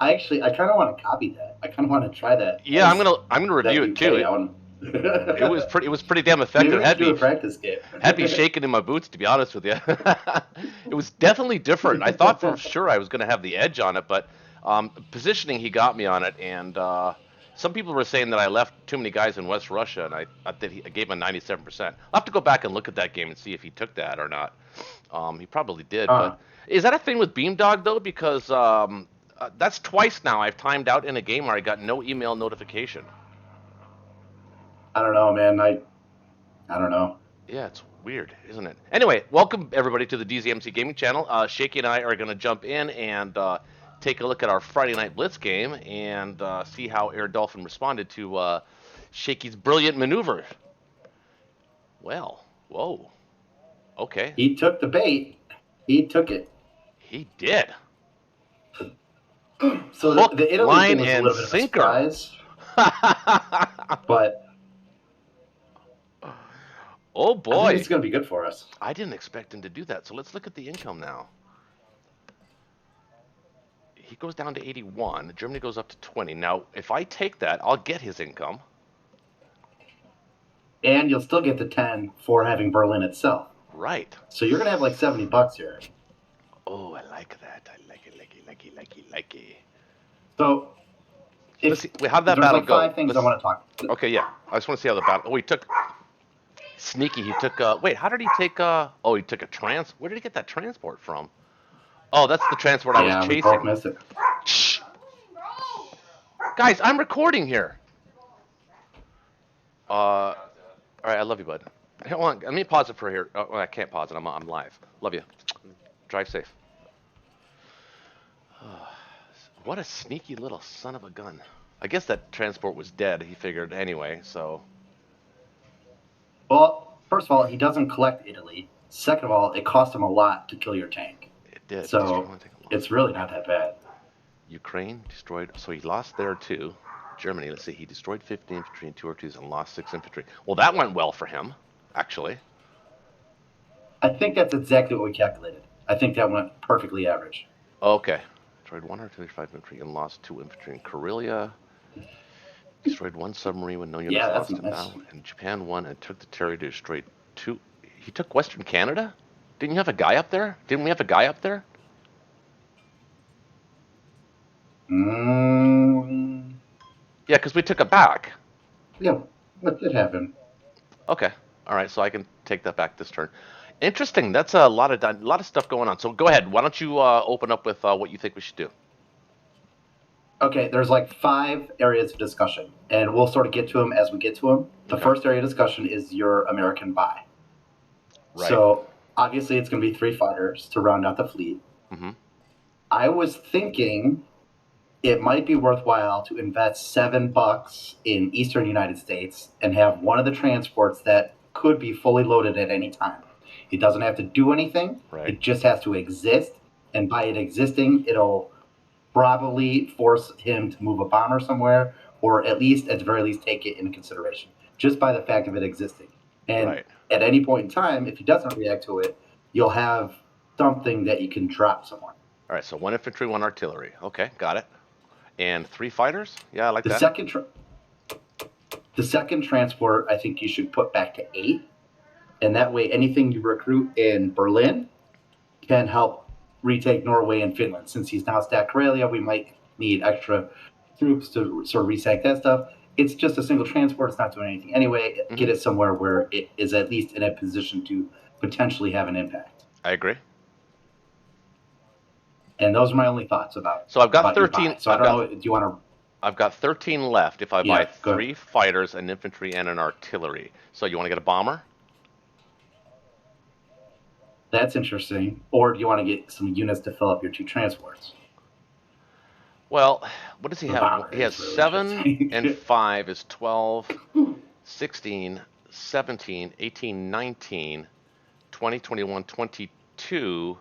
I kind of want to copy that. I kind of want to try that Yeah, I'm as gonna I'm gonna that review it too. UK. I It want. it was pretty damn Maybe effective. we should do a practice game. Had me shaking in my boots, to be honest with you. It was definitely different. I thought for sure I was going to have the edge on it, but positioning, he got me on it. And some people were saying that I left too many guys in West Russia, and I gave him a 97%. I'll have to go back and look at that game and see if he took that or not. He probably did, Huh. but is that a thing with Beamdog though? Because that's twice now I've timed out in a game where I got no email notification. I don't know, man. I don't know. Yeah, it's weird, isn't it? Anyway, welcome everybody to the DZMC Gaming Channel. Shaky and I are going to jump in and take a look at our Friday Night Blitz game and see how Air Dolphin responded to Shaky's brilliant maneuver. Well, whoa, okay, He took the bait. He took it. he did. So Hook, the Italy thing line, was a and little bit of a sinker. surprise, but Oh I think boy, it's going to be good for us. I didn't expect him to do that. So let's look at the income now. He goes down to 81. Germany goes up to 20. Now, if I take that, I'll get his income. And you'll still get the 10 for having Berlin itself. Right. So you're going to have like $70 here. Oh, I like that. I like it. So Let's if see. Wait, how did that there's battle like go? five things I Let's. want to talk. Okay, yeah. I just want to see how the battle. Oh, he took sneaky. He took. Wait, how did he take? Oh, he took a trans. Where did he get that transport from? Oh, that's the transport I was Yeah, we both chasing. missed it. Shh, guys, I'm recording here. All right, I love you, bud. Hold on, let me pause it for here. Oh, well, I can't pause it. I'm live. Love you. Drive safe. What a sneaky little son of a gun. I guess that transport was dead, he figured anyway, so. Well, first of all, he doesn't collect Italy. Second of all, it cost him a lot to kill your tank. It did. Destroy So one, take a loss. it's really not that bad. Ukraine destroyed, so he lost there too. Germany, let's see, he destroyed 50 infantry and 2 R2s and lost 6 infantry. Well, that went well for him, actually. I think that's exactly what we calculated. I think that went perfectly average. Okay. Destroyed 1 artillery, 5 infantry, and lost 2 infantry in Karelia. Destroyed 1 submarine with no units Yeah, lost in that's battle. And Japan won and took the territory to destroy 2. He took Western Canada? Didn't you have a guy up there? Didn't we have a guy up there? mm, Yeah, because we took it back. yeah. What did happen? Okay. All right, so I can take that back this turn. Interesting. That's a lot of stuff going on. So go ahead. Why don't you open up with what you think we should do? Okay, there's like five areas of discussion, and we'll sort of get to them as we get to them. The Okay. first area of discussion is your American buy. Right. So obviously, it's going to be 3 fighters to round out the fleet. Mm-hmm. I was thinking it might be worthwhile to invest $7 in Eastern United States and have one of the transports that could be fully loaded at any time. It doesn't have to do anything. Right. It just has to exist, and by it existing, it'll probably force him to move a bomber somewhere, or at least, at the very least, take it into consideration just by the fact of it existing. And Right. at any point in time, if he doesn't react to it, you'll have something that you can drop somewhere. All right. So 1 infantry, 1 artillery. Okay, got it. And 3 fighters. Yeah, I like The that. second, the second transport, I think you should put back to 8, and that way, anything you recruit in Berlin can help retake Norway and Finland. Since he's now stacked Karelia, we might need extra troops to sort of resack that stuff. It's just a single transport. It's not doing anything anyway. Mm-hmm. Get it somewhere where it is at least in a position to potentially have an impact. I agree. And those are my only thoughts about. So I've got about your 13. buy. So I don't know. Do you want to? I've got 13 left if I buy Yeah, go ahead. 3 fighters, an infantry, and an artillery. So you want to get a bomber? That's interesting. Or do you want to get some units to fill up your 2 transports? Well, what does he The have? bomber He has is really 7 interesting. and 5 is 12, 16, 17, 18, 19, 20, 21, 22,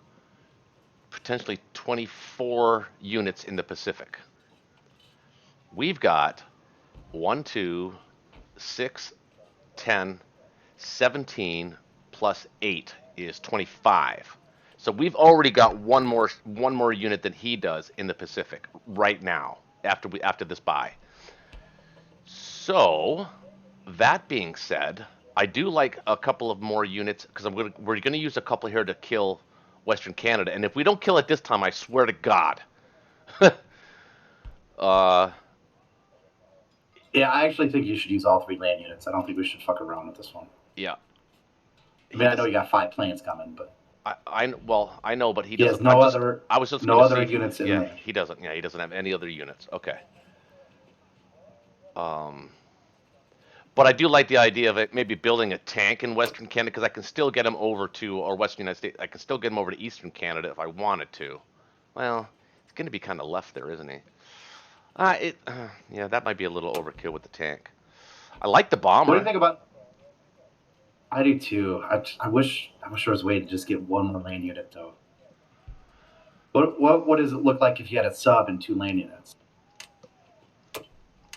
potentially 24 units in the Pacific. We've got 1, 2, 6, 10, 17 plus 8 is 25. So we've already got one more unit than he does in the Pacific right now after this buy. So that being said, I do like a couple of more units because we're gonna use a couple here to kill Western Canada, and if we don't kill it this time, I swear to God. uh, Yeah, I actually think you should use all 3 land units. I don't think we should fuck around with this one. yeah, I he mean, I know does. you got 5 planes coming, but Well, I know, but he he has doesn't. I was just no gonna other see if units yeah, inland. he doesn't. Yeah, he doesn't have any other units. Okay. Um, but I do like the idea of it maybe building a tank in Western Canada because I can still get him over to or Western United States. I can still get him over to Eastern Canada if I wanted to. Well, he's going to be kind of left there, isn't he? Yeah, that might be a little overkill with the tank. I like the What do you bomber. think about? I do too. I wish there was a way to just get one more land unit though. What does it look like if you had a sub and 2 land units?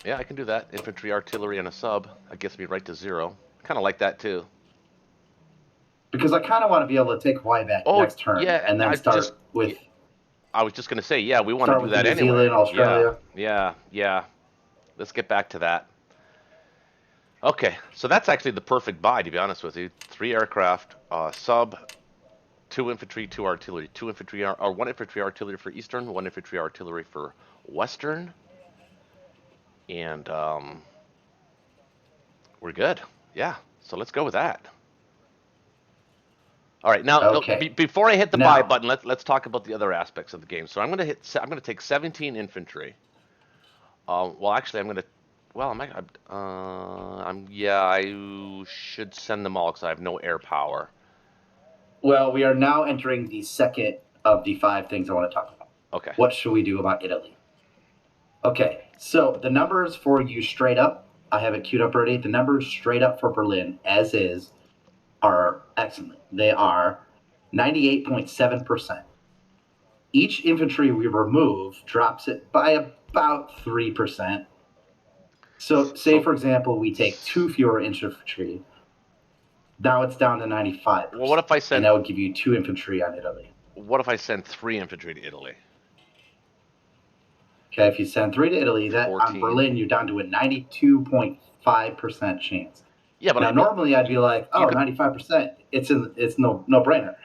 Yeah, I can do that. Infantry, artillery, and a sub. That gets me right to 0. Kind of like that too. Because I kind of want to be able to take Hawaii back Oh next turn yeah, and then I was just gonna say yeah, we want to start do with that New Zealand, anyway. Yeah, Australia. yeah, yeah. Let's get back to that. Okay, so that's actually the perfect buy, to be honest with you. 3 aircraft, sub, 2 infantry, 2 artillery, 2 infantry or 1 infantry artillery for Eastern, 1 infantry artillery for Western, and we're good. Yeah, so let's go with that. All right, now Okay. before I hit the buy Now, button, let's talk about the other aspects of the game. So I'm gonna take 17 infantry. Well, actually, I'm gonna. Well, yeah, I should send them all because I have no air power. well, we are now entering the second of the 5 things I want to talk about. Okay. What should we do about Italy? Okay, so the numbers for you straight up, I have it queued up already. The numbers straight up for Berlin, as is, are excellent. They are 98.7%. Each infantry we remove drops it by about 3%. So, say So, for example, we take 2 fewer infantry. Now it's down to well, what 95%, if I and send that would give you 2 infantry on Italy. 3 infantry to Italy? Okay, if you send 3 to Italy, that on 14. Berlin, you're down to a 92.5% chance. Yeah, but Now, normally I'd be like, you oh, could. 95%. It's no brainer.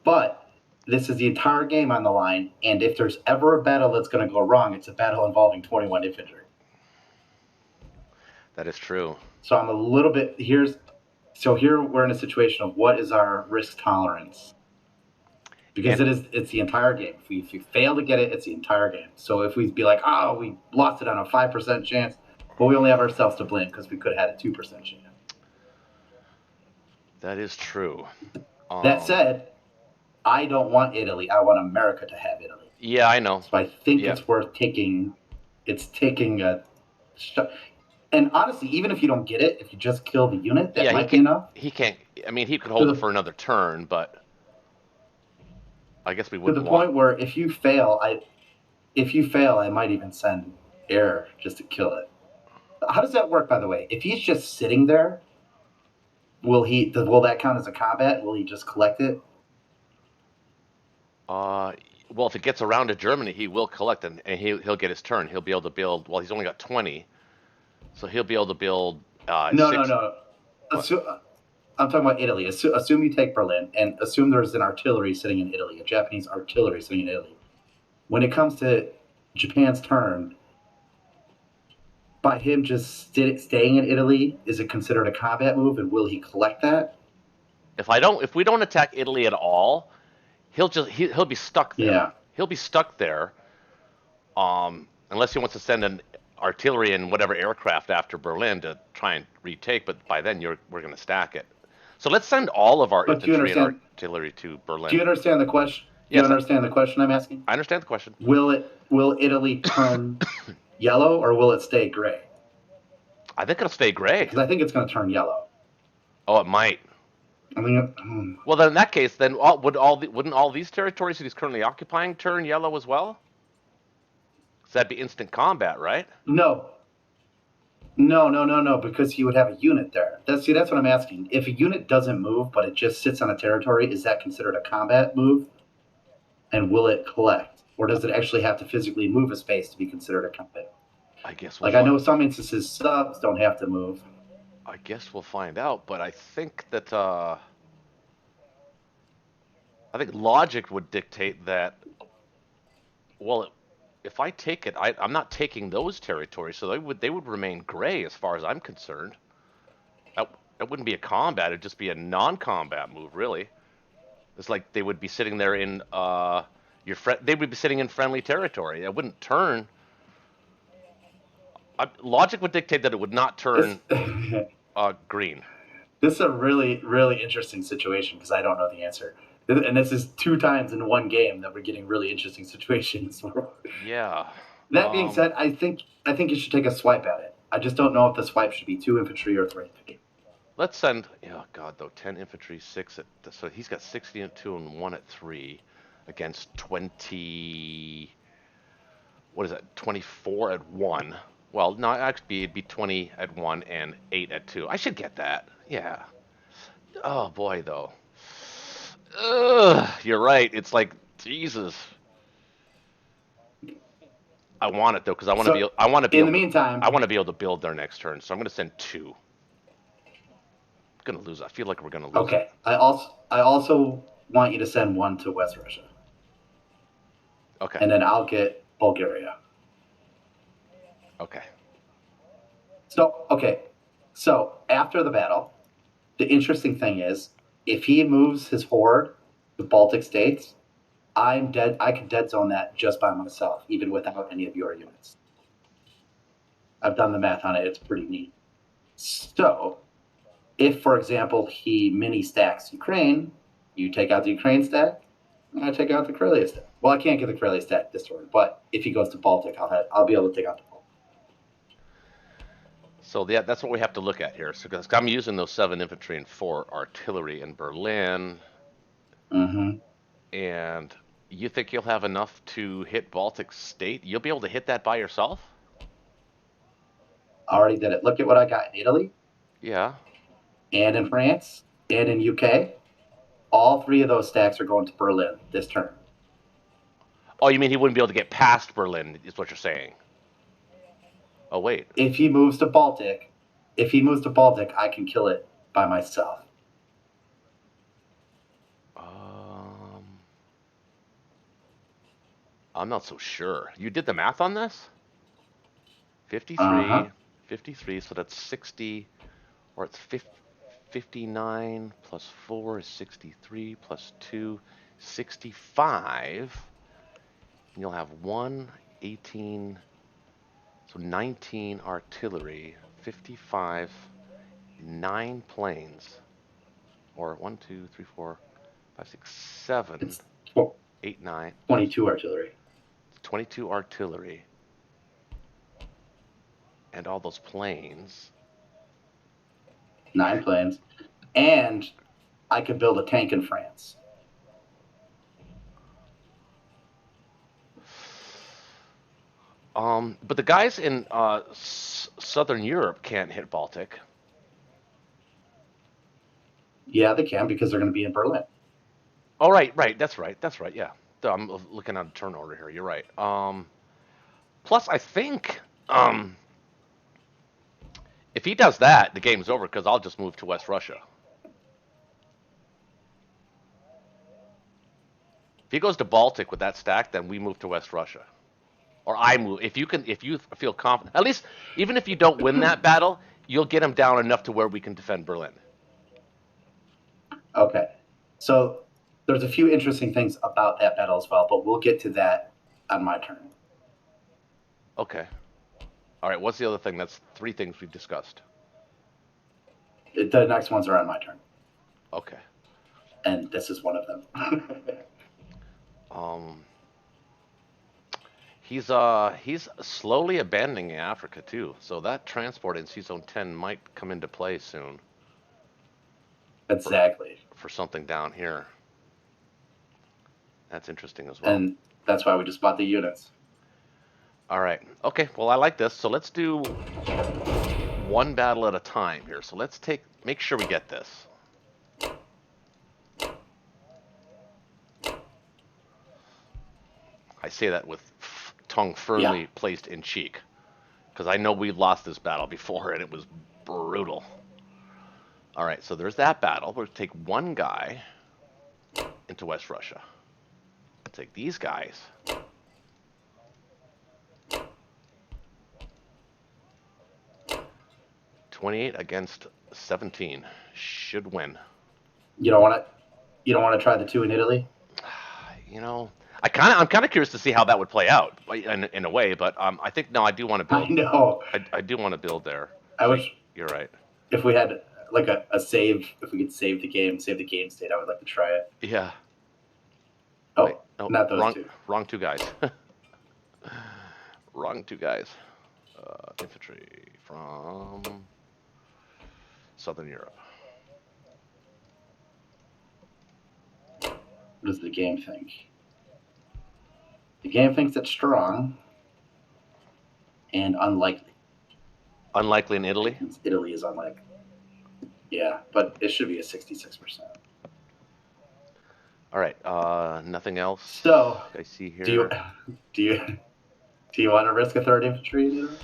But this is the entire game on the line, and if there's ever a battle that's going to go wrong, it's a battle involving 21 infantry. That is true. So I'm a little bit here we're in a situation of what is our risk tolerance, because And it's the entire game. If you fail to get it, it's the entire game. So if we be like, oh, we lost it on a 5% chance, well, we only have ourselves to blame because we could have had a 2% chance. that is true. That said, I don't want Italy. I want America to have Italy. Yeah, I know. So I think Yeah, it's worth taking. It's taking a. And honestly, even if you don't get it, if you just kill the unit, that yeah. He might be can't. enough. He can't. I mean, he could To hold it the for another turn, but I guess we to wouldn't the want. point where if you fail, I might even send air just to kill it. How does that work, by the way? If he's just sitting there, will that count as a combat? Will he just collect it? Uh, well, if it gets around to Germany, he will collect and he'll get his turn. He'll be able to build. Well, he's only got 20, so he'll be able to build No, no, six. no. What? I'm talking about Italy. Assume you take Berlin, and assume there's an artillery sitting in Italy, a Japanese artillery sitting in Italy. When it comes to Japan's turn, by him just staying in Italy, is it considered a combat move, and will he collect that? If we don't attack Italy at all, he'll be stuck there. Yeah. He'll be stuck there. Unless he wants to send an artillery and whatever aircraft after Berlin to try and retake, but by then we're going to stack it. So let's send all of our But infantry and artillery to do you Berlin. understand the question? Do you Yes, understand the question I'm asking? I understand the question. Will Italy turn yellow, or will it stay gray? I think it'll stay gray. Because I think it's going to turn yellow. Oh, it might. I mean, Well, then in that case, then wouldn't all these territories that he's currently occupying turn yellow as well? So that'd be instant combat, right? no, no, because he would have a unit there. That's what I'm asking. If a unit doesn't move, but it just sits on a territory, is that considered a combat move? And will it collect? Or does it actually have to physically move a space to be considered a campaign? I guess we'll Like, I find. know some instances subs don't have to move. I guess we'll find out. But I think that I think logic would dictate that. Well, if I take it, I'm not taking those territories, so they would remain gray as far as I'm concerned. That wouldn't be a combat; it'd just be a non-combat move, really. It's like they would be sitting there in your friend. They would be sitting in friendly territory. It wouldn't turn. Logic would dictate that it would not This, turn green. this is a really, really interesting situation because I don't know the answer. And this is 2 times in one game that we're getting really interesting situations. Yeah. That being said, I think you should take a swipe at it. I just don't know if the swipe should be 2 infantry or 3 infantry. Let's send. Oh God, though, 10 infantry, 6 at. So he's got 60 at 2 and 1 at 3, against 20. What is that? 24 at 1. Well, no, actually, it'd be 20 at 1 and 8 at 2. I should get that. Yeah. Oh boy, though. Ugh, you're right. It's like Jesus. I want it though because I want to be. So, I want to be in the able to. I meantime, want to be able to build their next turn. So I'm going to send 2. Gonna lose. I feel like we're gonna lose it. okay. I also want you to send one to West Russia, Okay. and then I'll get Bulgaria. Okay. So okay. So after the battle, the interesting thing is, if he moves his horde to Baltic states, I'm dead. I can dead zone that just by myself, even without any of your units. I've done the math on it. It's pretty neat. So, if, for example, he mini stacks Ukraine, you take out the Ukraine stack, and I take out the Karelia stack. Well, I can't get the Karelia stack this turn, but if he goes to Baltic, I'll be able to take out the Baltic. So yeah, that's what we have to look at here. So because I'm using those 7 infantry and 4 artillery in Berlin, Mm-hmm. and you think you'll have enough to hit Baltic State? You'll be able to hit that by yourself? I already did it. Look at what I got in Italy, Yeah. and in France, and in UK. All 3 of those stacks are going to Berlin this turn. Oh, you mean he wouldn't be able to get past Berlin? Is what you're saying? Oh wait. If he moves to Baltic, I can kill it by myself. Um, I'm not so sure. You did the math on this? Uh huh. 53, 53. So that's 60, or it's 59 plus 4 is 63 plus 2, 65. And you'll have 1, 18, so 19 artillery, 55, 9 planes, or 1, 2, 3, 4, 5, 6, 7, It's 8, 9, 22 artillery. 22 artillery, and all those planes. 9 planes. And I could build a tank in France. But the guys in Southern Europe can't hit Baltic. Yeah, they can because they're going to be in Berlin. Oh, right, right. That's right. Yeah. I'm looking at a turn order here. You're right. Plus, I think if he does that, the game's over because I'll just move to West Russia. If he goes to Baltic with that stack, then we move to West Russia, or I move. If you feel confident, at least even if you don't win that battle, you'll get him down enough to where we can defend Berlin. Okay. So there's a few interesting things about that battle as well, but we'll get to that on my turn. Okay. All right. What's the other thing? That's 3 things we've discussed. The next ones are on my turn, Okay. and this is one of them. Um, he's slowly abandoning Africa too. So that transport in Sea Zone 10 might come into play soon Exactly. for something down here. That's interesting as well. And that's why we just bought the units. All right. Okay. Well, I like this. So let's do one battle at a time here. So let's make sure we get this. I say that with tongue Yeah. firmly placed in cheek, because I know we lost this battle before and it was brutal. All right, so there's that battle. We'll take one guy into West Russia. Take these guys. $28 against 17 should win. You don't want to. You don't want to try the 2 in Italy. You know, I'm kind of curious to see how that would play out in a way, but I think no, I do want to I build. know. I do want to build there. I wish You're right. if we had like a save, if we could save the game state, I would like to try it. Yeah. Oh, Wait, no, not those two. wrong two guys. Wrong two guys. Infantry from Southern Europe. What does the game think? The game thinks it's strong and unlikely. Unlikely in Italy. Italy is unlikely. Yeah, but it should be a 66%. All right. Nothing else. So I see here. Do you want to risk a 3rd infantry in Italy?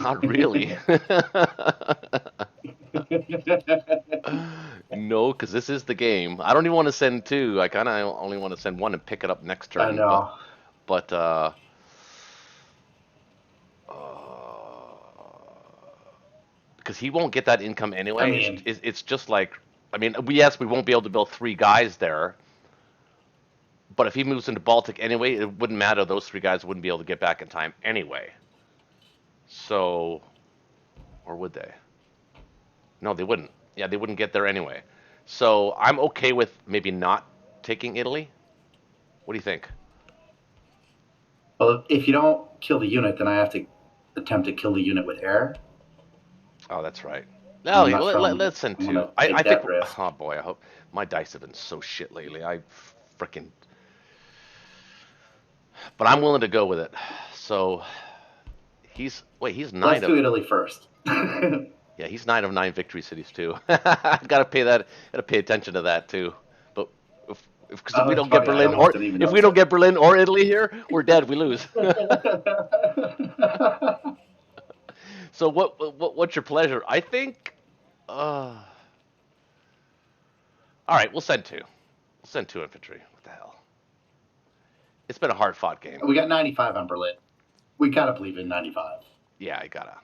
Not really. No, because this is the game. I don't even want to send 2. I kind of only want to send 1 and pick it up next turn. I know. But because he won't get that income anyway. I mean, it's just like, I mean, yes, we won't be able to build 3 guys there. But if he moves into Baltic anyway, it wouldn't matter. Those 3 guys wouldn't be able to get back in time anyway. So, or would they? No, they wouldn't. Yeah, they wouldn't get there anyway. So I'm okay with maybe not taking Italy. What do you think? well, if you don't kill the unit, then I have to attempt to kill the unit with air. Oh, that's right. No, let's send 2. I think. Risk. Oh boy, I hope my dice have been so shit lately. I freaking. But I'm willing to go with it. So he's 9 Let's of. do Italy first. Yeah, he's 9 of 9 victory cities too. I've got to pay that. Got to pay attention to that too. But if we don't get Berlin or if we don't get Berlin or Italy here, we're dead. We lose. So what's your pleasure? I think. All right, we'll send 2. We'll send 2 infantry. What the hell? It's been a hard fought game. We got 95 on Berlin. We gotta believe in 95. Yeah, I gotta.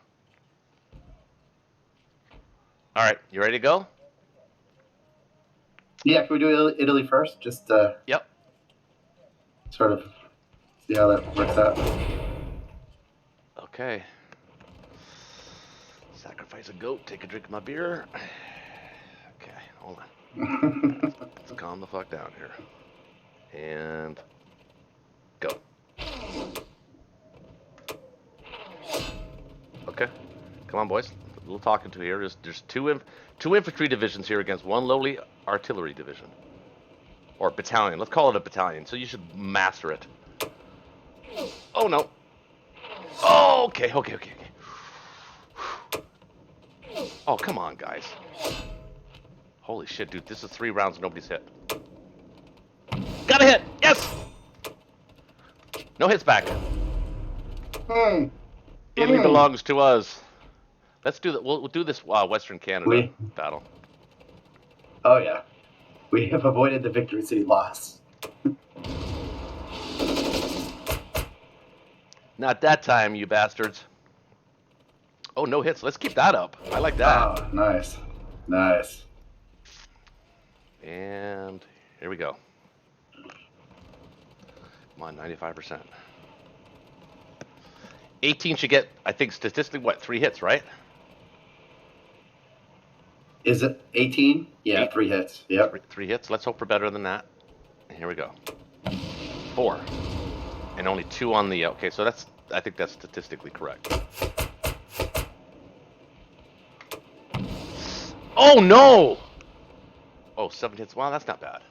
All right, you ready to go? Yeah, can we do Italy first? Just Yep. sort of see how that works out. Okay. Sacrifice a goat, take a drink of my beer. Okay, hold on. Let's calm the fuck down here. And go. Okay. Come on, boys. A little talking to here. There's two infantry divisions here against 1 lowly artillery division. Or battalion. Let's call it a battalion. So you should master it. Oh, no. Oh, okay. Oh, come on, guys. Holy shit, dude. This is 3 rounds and nobody's hit. Got a hit! Yes! No hits back. Italy belongs to us. Let's do that. We'll do this Western Canada battle. Oh, yeah. We have avoided the Victory City loss. Not that time, you bastards. Oh, no hits. Let's keep that up. I like that. Oh, nice. Nice. And here we go. Come on, 95%. 18 should get, I think, statistically, what, 3 hits, right? Is it 18? Yeah, 3 hits. Yep. 3 hits. Let's hope for better than that. Here we go. 4. And only 2 on the, okay, so that's, I think that's statistically correct. Oh, no! Oh, 7 hits. Wow, that's not bad.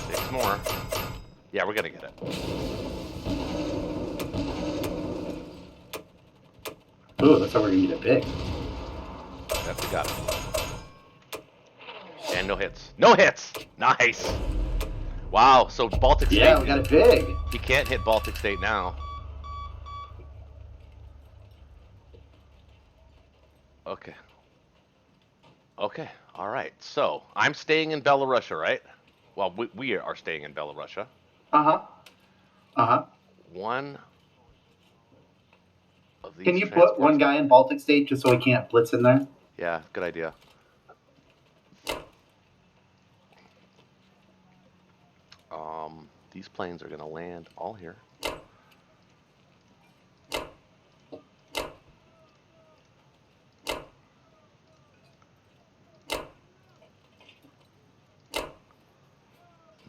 Six more. Yeah, we're gonna get it. Ooh, looks like we're gonna get it big. Yep, we got it. no hits. No hits! Nice! Wow, so Baltic Yeah, State, we got it big. he can't hit Baltic State now. Okay. Okay, alright. So, I'm staying in Belarusia, right? Well, we are staying in Belarusia. Uh huh. Uh huh. One of Can these you put one transports. guy in Baltic State just so we can't blitz in there? Yeah, good idea. These planes are gonna land all here.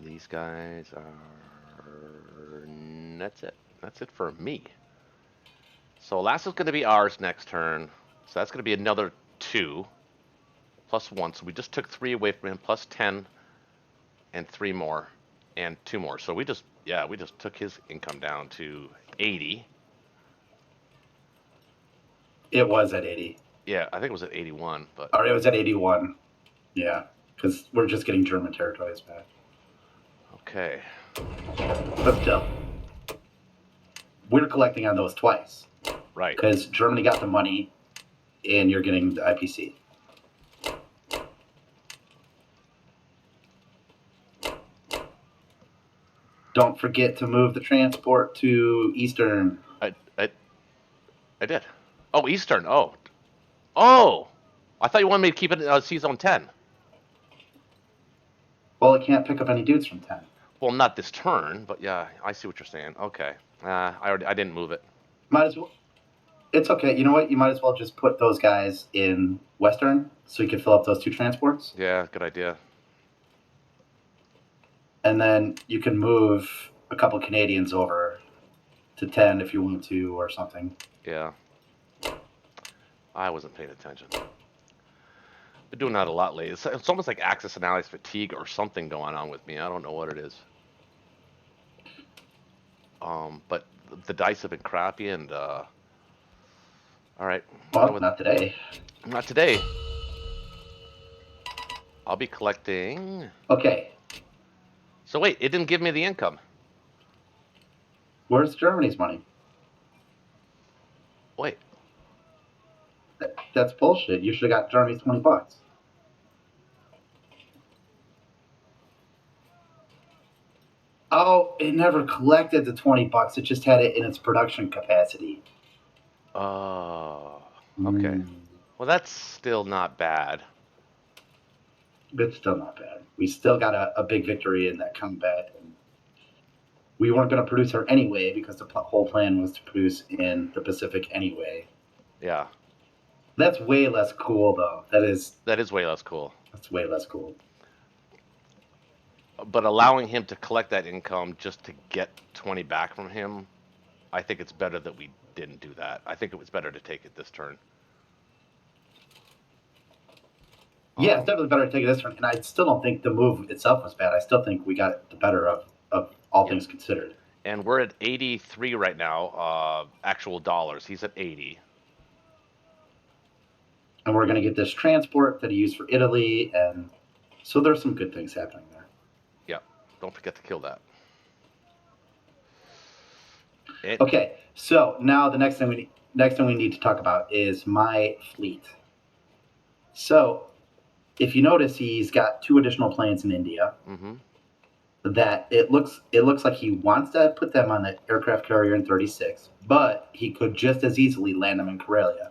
These guys are. That's it. That's it for me. So Alaska's gonna be ours next turn. So that's gonna be another 2 plus 1. So we just took 3 away from him, plus 10 and 3 more and 2 more. So we just, yeah, we just took his income down to 80. It was at 80. Yeah, I think it was at 81, but Or it was at 81. Yeah, because we're just getting German territories back. okay. But still, we're collecting on those twice. Right. Because Germany got the money and you're getting the IPC. Don't forget to move the transport to Eastern. I I I did. Oh, Eastern. Oh. Oh. I thought you wanted me to keep it C zone 10. Well, it can't pick up any dudes from 10. Well, not this turn, but yeah, I see what you're saying. Okay. I didn't move it. Might as well. It's okay. You know what? You might as well just put those guys in Western so you can fill up those 2 transports. Yeah, good idea. And then you can move a couple Canadians over to 10 if you want to or something. Yeah. I wasn't paying attention. Been doing that a lot lately. It's almost like access analysis fatigue or something going on with me. I don't know what it is. But the dice have been crappy, and all right. Well, not today. Not today. I'll be collecting. Okay. So wait, it didn't give me the income. Where's Germany's money? Wait. That's bullshit. You should have got Germany's $20. Oh, it never collected the $20. It just had it in its production capacity. Oh. Okay. Well, that's still not bad. It's still not bad. We still got a big victory in that combat. And we weren't going to produce her anyway because the whole plan was to produce in the Pacific anyway. Yeah. That's way less cool, though. That is way less cool. That's way less cool. But allowing him to collect that income just to get 20 back from him, I think it's better that we didn't do that. I think it was better to take it this turn. Yeah, it's definitely better to take it this turn. And I still don't think the move itself was bad. I still think we got the better of all things considered. And we're at 83 right now, actual dollars. He's at 80. And we're going to get this transport that he used for Italy. And so there's some good things happening there. Yeah, don't forget to kill that. Okay, so now the next thing we need to talk about is my fleet. So if you notice, he's got 2 additional planes in India. Mm-hmm. That it looks like he wants to put them on the aircraft carrier in 36, but he could just as easily land them in Karelia,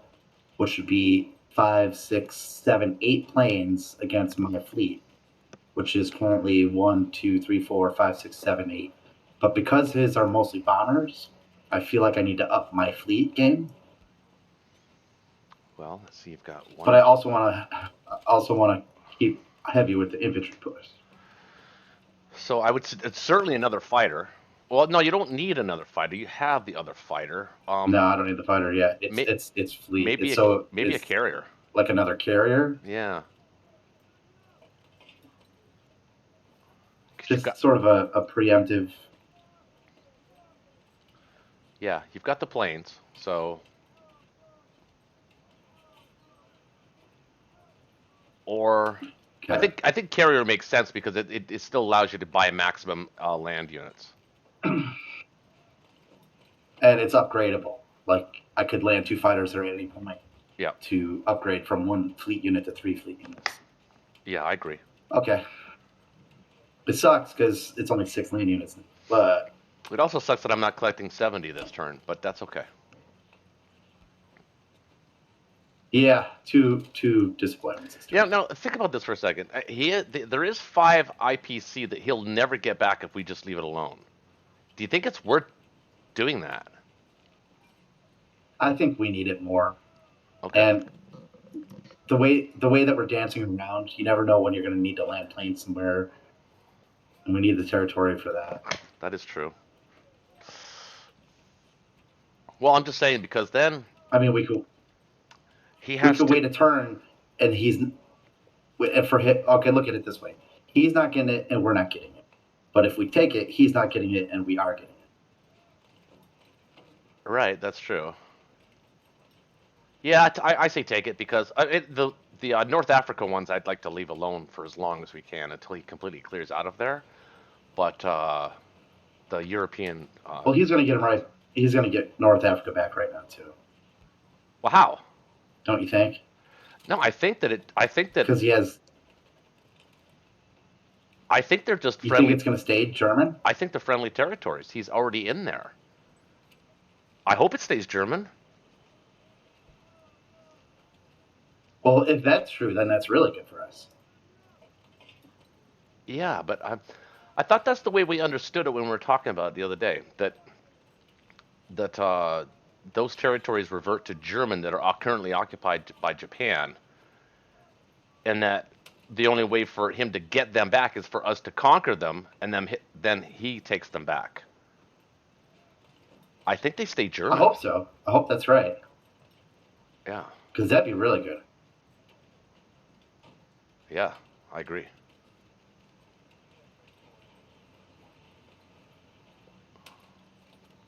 which would be 5, 6, 7, 8 planes against my fleet, which is currently 1, 2, 3, 4, 5, 6, 7, 8. But because his are mostly bombers, I feel like I need to up my fleet game. Well, let's see. You've got one. But I also want to keep heavy with the infantry push. So I would. It's certainly another fighter. Well, no, you don't need another fighter. You have the other fighter. No, I don't need the fighter yet. It's fleet. Maybe it's a carrier. Like another carrier. Yeah. Just sort of a preemptive. Yeah, you've got the planes, so. Or I think carrier makes sense because it still allows you to buy maximum land units. And it's upgradable. Like I could land 2 fighters there at any point Yeah, to upgrade from 1 fleet unit to 3 fleet units. yeah, I agree. Okay, it sucks because it's only 6 land units, but It also sucks that I'm not collecting 70 this turn, but that's okay. yeah, two disappointments this Yeah, turn. now think about this for a second. There is 5 IPC that he'll never get back if we just leave it alone. Do you think it's worth doing that? I think we need it more. Okay. And the way that we're dancing around, you never know when you're going to need to land planes somewhere, and we need the territory for that. That is true. Well, I'm just saying because then I mean, we could he we has could to. wait a turn, and he's and for hit. Okay, look at it this way: he's not getting it, and we're not getting it. But if we take it, he's not getting it, and we are getting it. Right, that's true. Yeah, I say take it because the North Africa ones I'd like to leave alone for as long as we can until he completely clears out of there. But the European, Well, he's going to get him right. He's going to get North Africa back right now too. well, how? Don't you think? No, I think that it. I think that Because he has. I think they're just You think friendly. it's going to stay German? I think they're friendly territories. He's already in there. I hope it stays German. Well, if that's true, then that's really good for us. Yeah, but I thought that's the way we understood it when we were talking about it the other day. That those territories revert to German that are currently occupied by Japan, and that the only way for him to get them back is for us to conquer them, and then he takes them back. I think they stay I German. hope so. I hope that's right. Yeah, Because that'd be really good. yeah, I agree.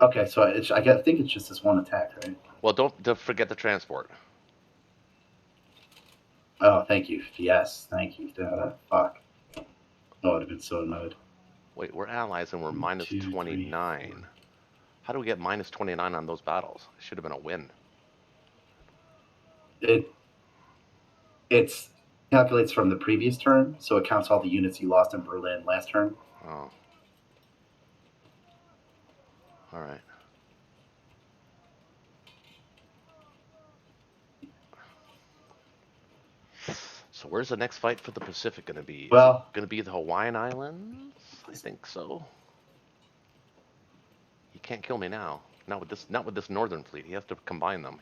Okay, so I think it's just this one attack, right? Well, don't forget the transport. Oh, thank you. Yes, thank you. Fuck. I would have been so annoyed. Wait, we're allies and we're One, minus two, three, 29. four. How do we get minus 29 on those battles? It should have been a win. It it's calculates from the previous turn, so it counts all the units you lost in Berlin last turn. Oh, all right. So where's the next fight for the Pacific going to be? Is it Well, going to be the Hawaiian Islands? I think so. He can't kill me now. Not with this northern fleet. He has to combine them.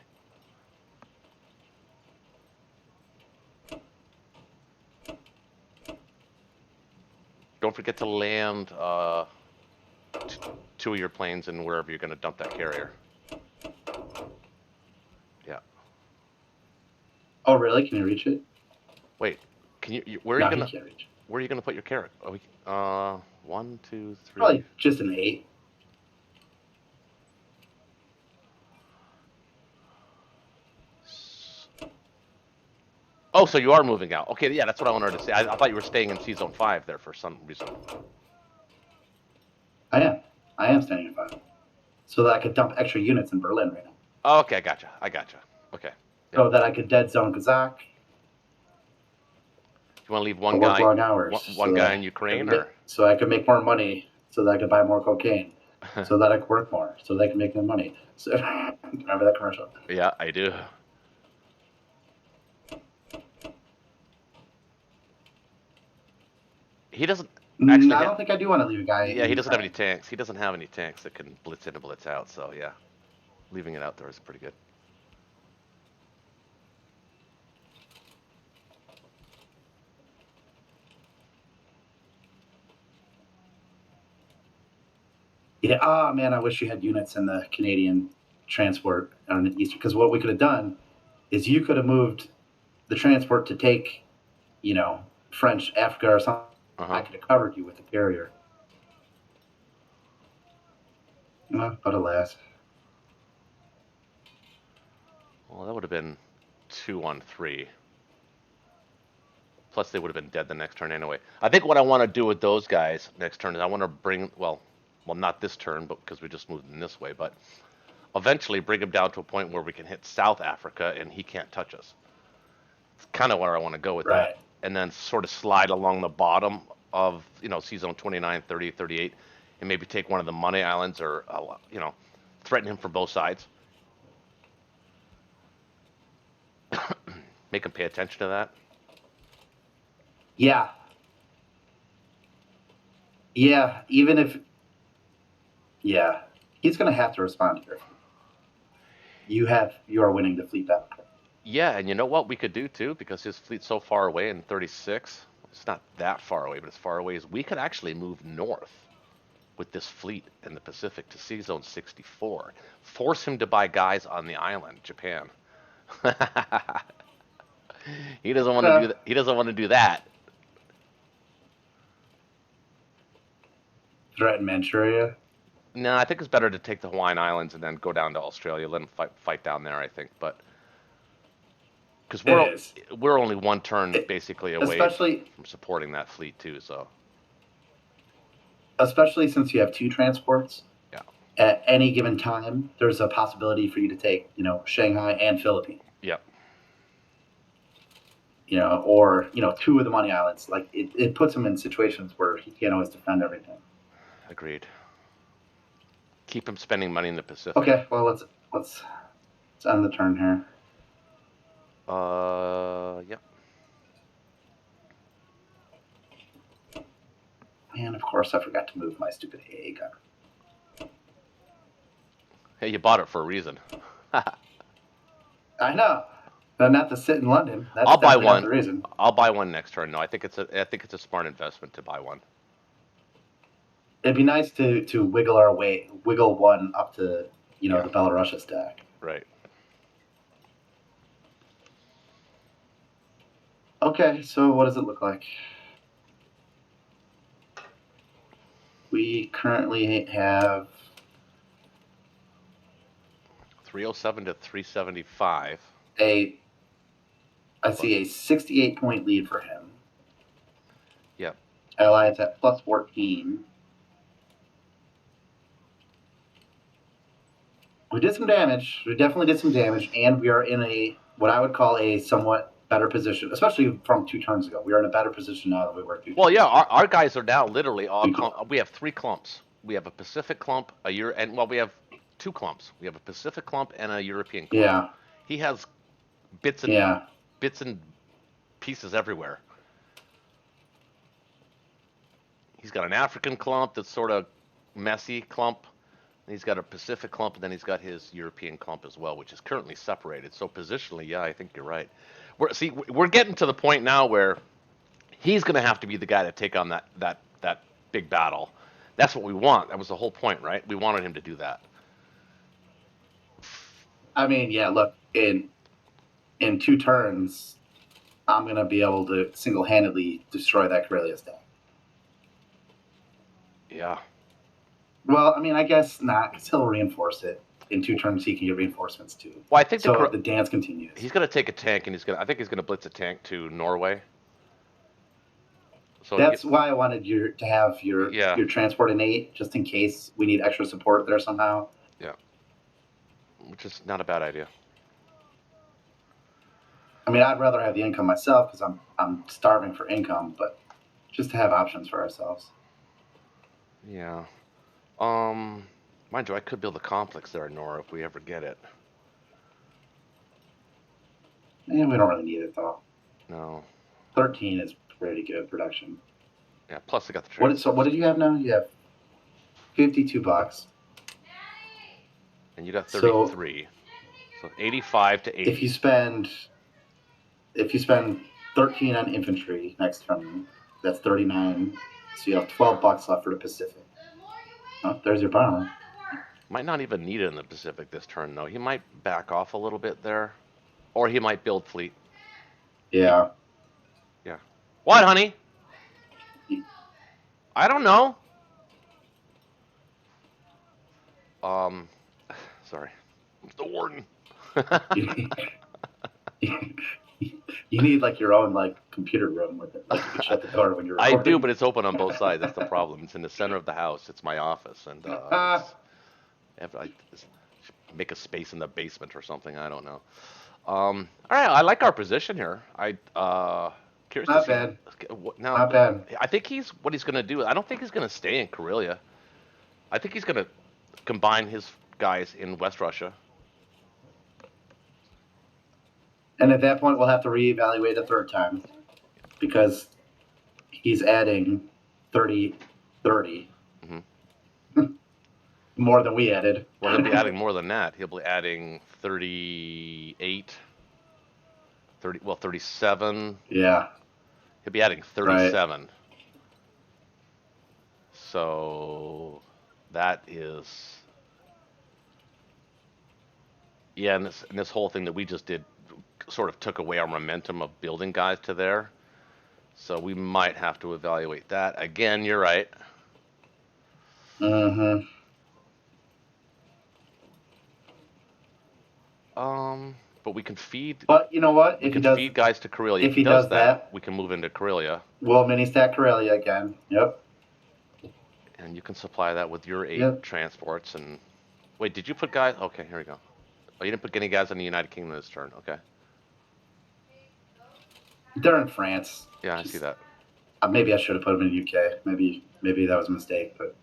Don't forget to land two of your planes in wherever you're going to dump that carrier. Yeah. oh really? Can you reach it? Wait. Where are you No, he gonna can't reach it. where are you gonna put your carrot? One, two, three. Probably just an 8. Oh, so you are moving out. Okay, yeah, that's what I wanted to say. I thought you were staying in C Zone 5 there for some reason. I am. I am standing in 5. So that I could dump extra units in Berlin right now. Oh, okay, I gotcha. Okay. So that I could dead zone Kazakh You want to leave or one work guy, long hours. one guy in Ukraine, or? So I could make more money, so that I could buy more cocaine, so that I could work more, so that I can make more money. So remember that commercial? Yeah, I do. He doesn't actually I have. don't think I do want to leave a guy Yeah, in he doesn't have any Ukraine. tanks. He doesn't have any tanks that can blitz in and blitz out. So yeah, leaving it out there is pretty good. Yeah. Oh man, I wish you had units in the Canadian transport on the eastern. Because what we could have done is you could have moved the transport to take, French Africa or something. Uh I huh. could have covered you with the carrier. But alas. Well, that would have been 2 on 3. Plus, they would have been dead the next turn anyway. I think what I want to do with those guys next turn is I want to bring, well, not this turn, but because we just moved in this way, but eventually bring him down to a point where we can hit South Africa and he can't touch us. It's kind of where I want to go with that. Right. And then sort of slide along the bottom of, C zone 29, 30, 38, and maybe take one of the money islands or, threaten him from both sides. Make him pay attention to that. Yeah. Yeah. Even if, yeah, he's going to have to respond here. You are winning the fleet battle. Yeah, and you know what we could do too, because his fleet's so far away in 36. It's not that far away, but as far away as we could actually move north with this fleet in the Pacific to Sea Zone 64. Force him to buy guys on the island, Japan. He doesn't want to do that. He doesn't want to do that. Threaten Manchuria. No, I think it's better to take the Hawaiian Islands and then go down to Australia. Let him fight down there. I think, but because It is. we're only one turn It, basically away especially from supporting that fleet too. So especially since you have two transports. yeah, At any given time, there's a possibility for you to take, Shanghai and Philippines. yeah, Or two of the money islands. Like it puts him in situations where he can't always defend everything. agreed. Keep him spending money in the Pacific. Okay, well let's end the turn here. Yep. And of course, I forgot to move my stupid AA gun. Hey, you bought it for a reason. I know, but not to sit in London. That's I'll buy definitely not one. the reason. I'll buy one next turn. No, I think it's a smart investment to buy one. It'd be nice to wiggle one up to Yeah. the Belarusia stack. Right. Okay, so what does it look like? We currently have 307 to 375. I see a 68-point lead for him. Yep. Alliance at plus 14. We did some damage. We definitely did some damage, and we are in what I would call a somewhat better position, especially from 2 turns ago. We are in a better position now than we were 2 Well, turns yeah, ago. our guys are now literally all we have 3 clumps. We have a Pacific clump, we have 2 clumps. We have a Pacific clump and a European clump. Yeah. He has bits and pieces everywhere. He's got an African clump that's sort of messy clump. He's got a Pacific clump, and then he's got his European clump as well, which is currently separated. So positionally, yeah, I think you're right. We're getting to the point now where he's going to have to be the guy to take on that big battle. That's what we want. That was the whole point, right? We wanted him to do that. I mean, yeah, look, in 2 turns, I'm going to be able to single-handedly destroy that Karelia stack. Yeah. Well, I mean, I guess not, because he'll reinforce it. In 2 turns, he can get reinforcements too. Well, I think so. The dance continues. He's going to take a tank, and I think he's going to blitz a tank to Norway. So that's why I wanted to have your transport innate, just in case we need extra support there somehow. Yeah. Which is not a bad idea. I mean, I'd rather have the income myself because I'm starving for income, but just to have options for ourselves. Yeah. Mind you, I could build a complex there in Nora if we ever get it. We don't really need it though. No. 13 is pretty good production. Yeah. Plus, I got the trade. So what did you have now? You have $52. And you got 33. So 85 to 80. If you spend 13 on infantry next turn, that's 39. So you have $12 left for the Pacific. Oh, there's your bomber. Might not even need it in the Pacific this turn, though. He might back off a little bit there. Or he might build fleet. Yeah. Yeah. What, honey? I don't know. Sorry. The warden. You need like your own like computer room with it. Like you could shut the door when you're I do, recording. but it's open on both sides. That's the problem. It's in the center of the house. It's my office, and Ah, it's I have to make a space in the basement or something. I don't know. All right, I like our position here. Curious to not see bad. what now. Not bad. I think what he's going to do. I don't think he's going to stay in Karelia. I think he's going to combine his guys in West Russia. And at that point, we'll have to reevaluate a third time because he's adding 30, 30 Hmm. more than we added. Well, he'll be adding more than that. He'll be adding 38, 30, well, 37. Yeah, He'll be adding right. 37. So that is, yeah, and this whole thing that we just did sort of took away our momentum of building guys to there. So we might have to evaluate that. Again, you're right. Mm-hmm. But we can feed But you know what? we can feed guys to Karelia. If If he he does does that, that, we can move into Karelia, we'll mini stack Karelia again. Yep. and you can supply that with your 8 Yep. transports. And wait, did you put guys? Okay, here we go. Oh, you didn't put any guys on the United Kingdom this turn. Okay. They're in France. Yeah, I see Just, that. maybe I should have put them in the UK. Maybe that was a mistake. But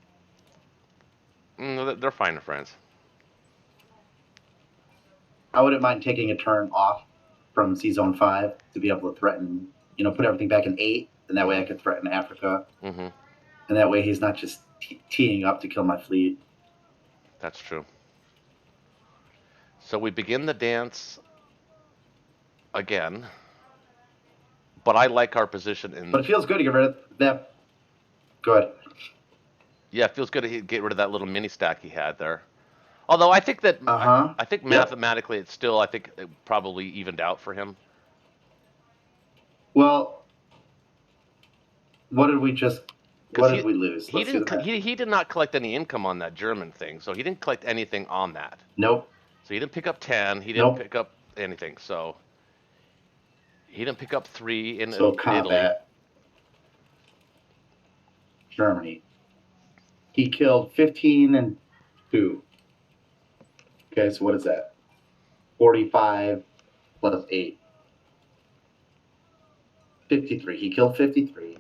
No, they're fine in France. I wouldn't mind taking a turn off from C Zone 5 to be able to threaten, put everything back in 8, and that way I Hmm. could threaten Africa. Hmm. And that way he's not just teeing up to kill my fleet. That's true. So we begin the dance again, but I like our position But in. it feels good to get rid of that. Good. Yeah, it feels good to get rid of that little mini stack he had there. Although I think that Uh huh. I think Yep. mathematically it's still I think it probably evened out for him. Well, what did we just. Because What did we lose? he Let's see didn't the math. he did not collect any income on that German thing, so he didn't collect anything on that. Nope. So he didn't pick up 10. He didn't Nope. pick up anything. So he didn't pick up 3 in So Italy. combat, Germany. He killed 15 and 2. Okay, so what is that? 45 plus 8. 53. He killed 53.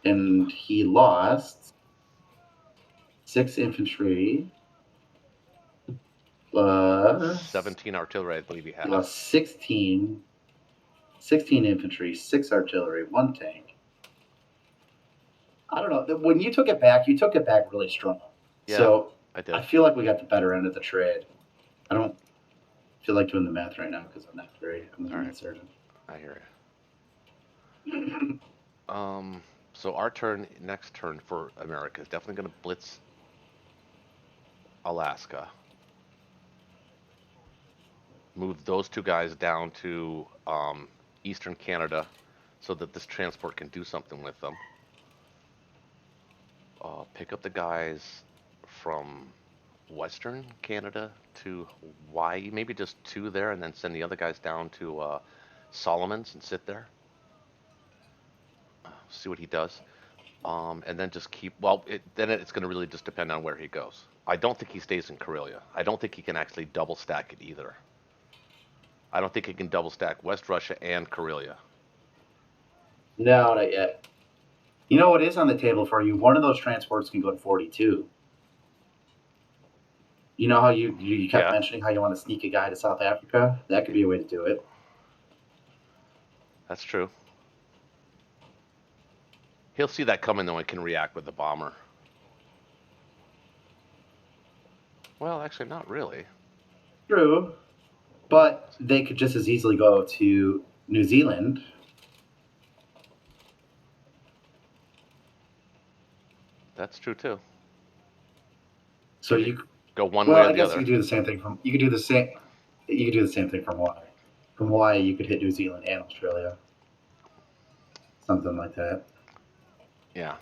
And he lost 6 infantry plus. 17 artillery, I believe he He had. lost 16 infantry, 6 artillery, 1 tank. I don't know. When you took it back really strong. Yeah, So I did. I feel like we got the better end of the trade. I don't feel like doing the math right now because I'm not All right. certain. I hear you. So our next turn for America is definitely going to blitz Alaska. Move those 2 guys down to Eastern Canada so that this transport can do something with them. Pick up the guys from Western Canada to Hawaii, maybe just 2 there, and then send the other guys down to Solomons and sit there. See what he does. And then just keep. Well, it's going to really just depend on where he goes. I don't think he stays in Karelia. I don't think he can actually double stack it either. I don't think he can double stack West Russia and Karelia. No, not yet. You know what is on the table for you? One of those transports can go to 42. You know how you kept Yeah, mentioning how you want to sneak a guy to South Africa? That could be a way to do it. that's true. He'll see that coming though and can react with the bomber. Well, actually, not really. True. But they could just as easily go to New Zealand. That's true too. So you Go one way well, or I the guess you other. could do the same thing from you could do the same thing from Hawaii. From Hawaii you could hit New Zealand and Australia. Something like that. Yeah.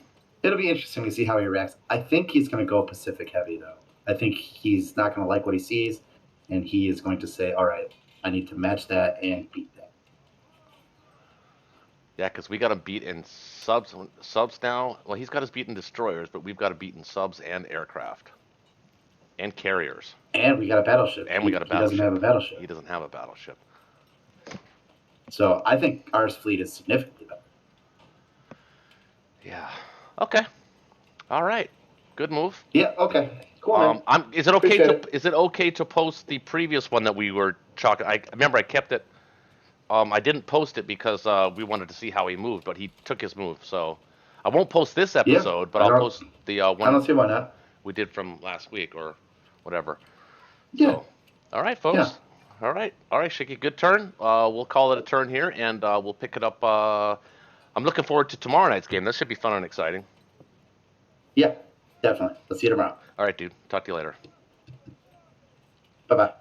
It'll be interesting to see how he reacts. I think he's going to go Pacific heavy, though. I think he's not going to like what he sees, and he is going to say, all right, I need to match that and beat that. Yeah, because we got him beat in subs. Subs now. Well, he's got us beat in destroyers, but we've got him beat in subs and aircraft and carriers, And we got a battleship. and we got a He doesn't have battleship. a battleship. He doesn't have a battleship. So I think our fleet is significantly better. Yeah. Okay. All right. Good move. Yeah. Okay. Cool, man. Is it okay Appreciate to it. post the previous one that we were talking? I remember I kept it. I didn't post it because we wanted to see how he moved, but he took his move. So I won't post this Yeah. episode, but I'll post the I one don't see why not. we did from last week or whatever. Yeah. So, all right, Yeah. folks. All right, Shiki. Good turn. We'll call it a turn here, and we'll pick it up. I'm looking forward to tomorrow night's game. This should be fun and exciting. Yeah. Definitely. Let's see you tomorrow. All right, dude. Talk to you later. Bye bye.